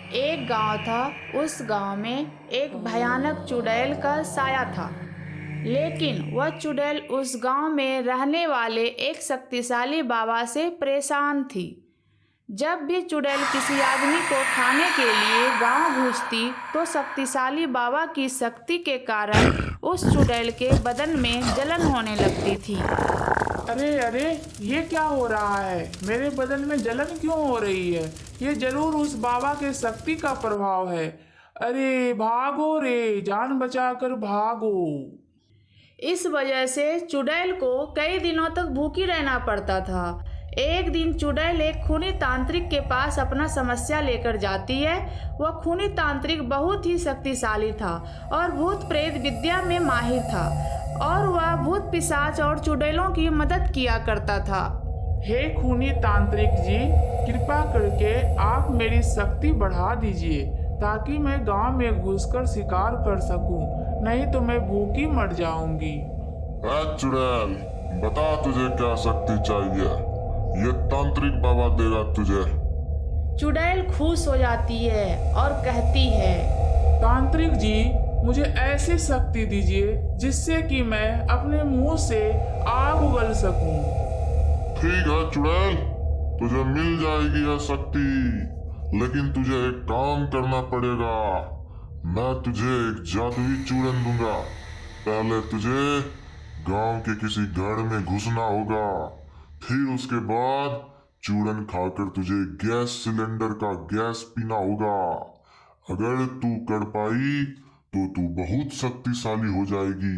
एक गांव था। उस गांव में एक भयानक चुड़ैल का साया था। लेकिन वह चुड़ैल उस गांव में रहने वाले एक शक्तिशाली बाबा से परेशान थी। जब भी चुड़ैल किसी आदमी को खाने के लिए गांव घुसती तो शक्तिशाली बाबा की शक्ति के कारण उस चुड़ैल के बदन में जलन होने लगती थी। अरे अरे, ये क्या हो रहा है? मेरे बदन में जलन क्यों हो रही है? ये जरूर उस बाबा के शक्ति का प्रभाव है। अरे भागो रे, जान बचाकर भागो। इस वजह से चुड़ैल को कई दिनों तक भूखी रहना पड़ता था। एक दिन चुड़ैल एक खूनी तांत्रिक के पास अपना समस्या लेकर जाती है। वह खूनी तांत्रिक बहुत ही शक्तिशाली था और भूत प्रेत विद्या में माहिर था और वह भूत पिशाच और चुड़ैलों की मदद किया करता था। हे खूनी तांत्रिक जी, कृपा करके आप मेरी शक्ति बढ़ा दीजिए ताकि मैं गांव में घुसकर शिकार कर सकूं, नहीं तो मैं भूखी मर जाऊंगी। चुड़ैल, बता तुझे क्या शक्ति चाहिए? ये तांत्रिक बाबा देगा तुझे। चुड़ैल खुश हो जाती है और कहती है, तांत्रिक जी, मुझे ऐसी शक्ति दीजिए जिससे कि मैं अपने मुंह से आग उगल सकूं। ठीक है चुड़ैल, तुझे मिल जाएगी यह शक्ति, लेकिन तुझे एक काम करना पड़ेगा। मैं तुझे एक जादुई चूरन दूंगा। पहले तुझे गांव के किसी घर में घुसना होगा, फिर उसके बाद चूरन खाकर तुझे गैस सिलेंडर का गैस पीना होगा। अगर तू कर पाई तो तू बहुत शक्तिशाली हो जाएगी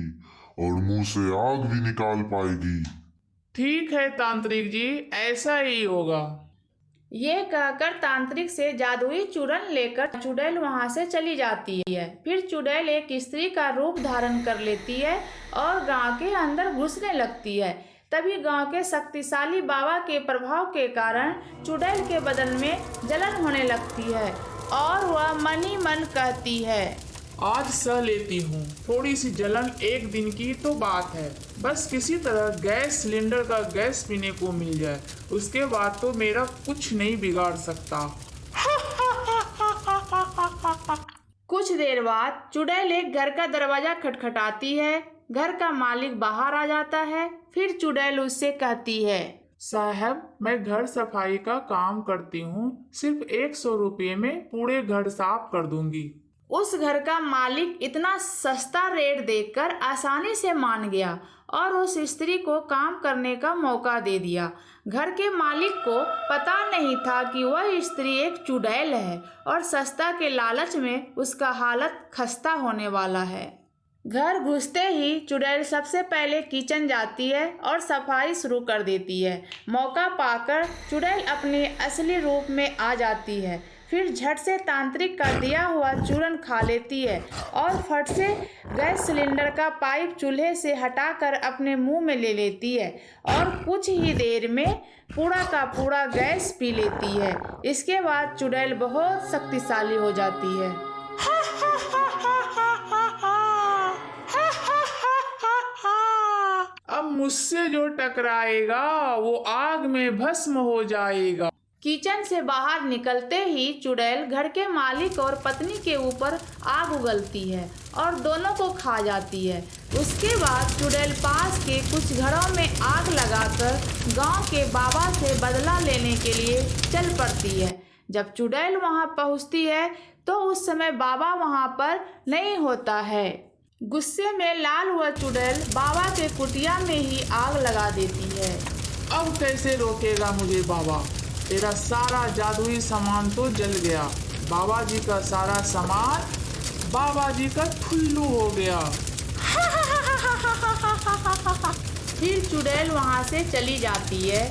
और मुंह से आग भी निकाल पाएगी। ठीक है तांत्रिक जी, ऐसा ही होगा। ये कहकर तांत्रिक से जादुई चूरन लेकर चुड़ैल वहां से चली जाती है। फिर चुड़ैल एक स्त्री का रूप धारण कर लेती है और गांव के अंदर घुसने लगती है। तभी गांव के शक्तिशाली बाबा के प्रभाव के कारण चुड़ैल के बदन में जलन होने लगती है और वह मन ही मन कहती है, आज सह लेती हूँ, थोड़ी सी जलन एक दिन की तो बात है। बस किसी तरह गैस सिलेंडर का गैस पीने को मिल जाए, उसके बाद तो मेरा कुछ नहीं बिगाड़ सकता। कुछ देर बाद चुड़ैल एक घर का दरवाजा खटखटाती है। घर का मालिक बाहर आ जाता है। फिर चुड़ैल उससे कहती है, साहब, मैं घर सफाई का काम करती हूँ, सिर्फ 100 रुपये में पूरे घर साफ कर दूंगी। उस घर का मालिक इतना सस्ता रेट देखकर आसानी से मान गया और उस स्त्री को काम करने का मौका दे दिया। घर के मालिक को पता नहीं था कि वह स्त्री एक चुड़ैल है और सस्ता के लालच में उसका हालत खस्ता होने वाला है। घर घुसते ही चुड़ैल सबसे पहले किचन जाती है और सफाई शुरू कर देती है। मौका पाकर चुड़ैल अपने असली रूप में आ जाती है। फिर झट से तांत्रिक का दिया हुआ चूरन खा लेती है और फट से गैस सिलेंडर का पाइप चूल्हे से हटाकर अपने मुंह में ले लेती है और कुछ ही देर में पूरा का पूरा गैस पी लेती है। इसके बाद चुड़ैल बहुत शक्तिशाली हो जाती है। अब मुझसे जो टकराएगा वो आग में भस्म हो जाएगा। किचन से बाहर निकलते ही चुड़ैल घर के मालिक और पत्नी के ऊपर आग उगलती है और दोनों को खा जाती है। उसके बाद चुड़ैल पास के कुछ घरों में आग लगाकर गांव के बाबा से बदला लेने के लिए चल पड़ती है। जब चुड़ैल वहां पहुंचती है तो उस समय बाबा वहां पर नहीं होता है। गुस्से में लाल हुआ चुड़ैल बाबा के कुटिया में ही आग लगा देती है। अब कैसे रोकेगा मुझे बाबा? तेरा सारा जादुई सामान तो जल गया। बाबा जी का सारा सामान बाबा जी का ठुल्लू हो गया। फिर चुड़ैल वहां से चली जाती है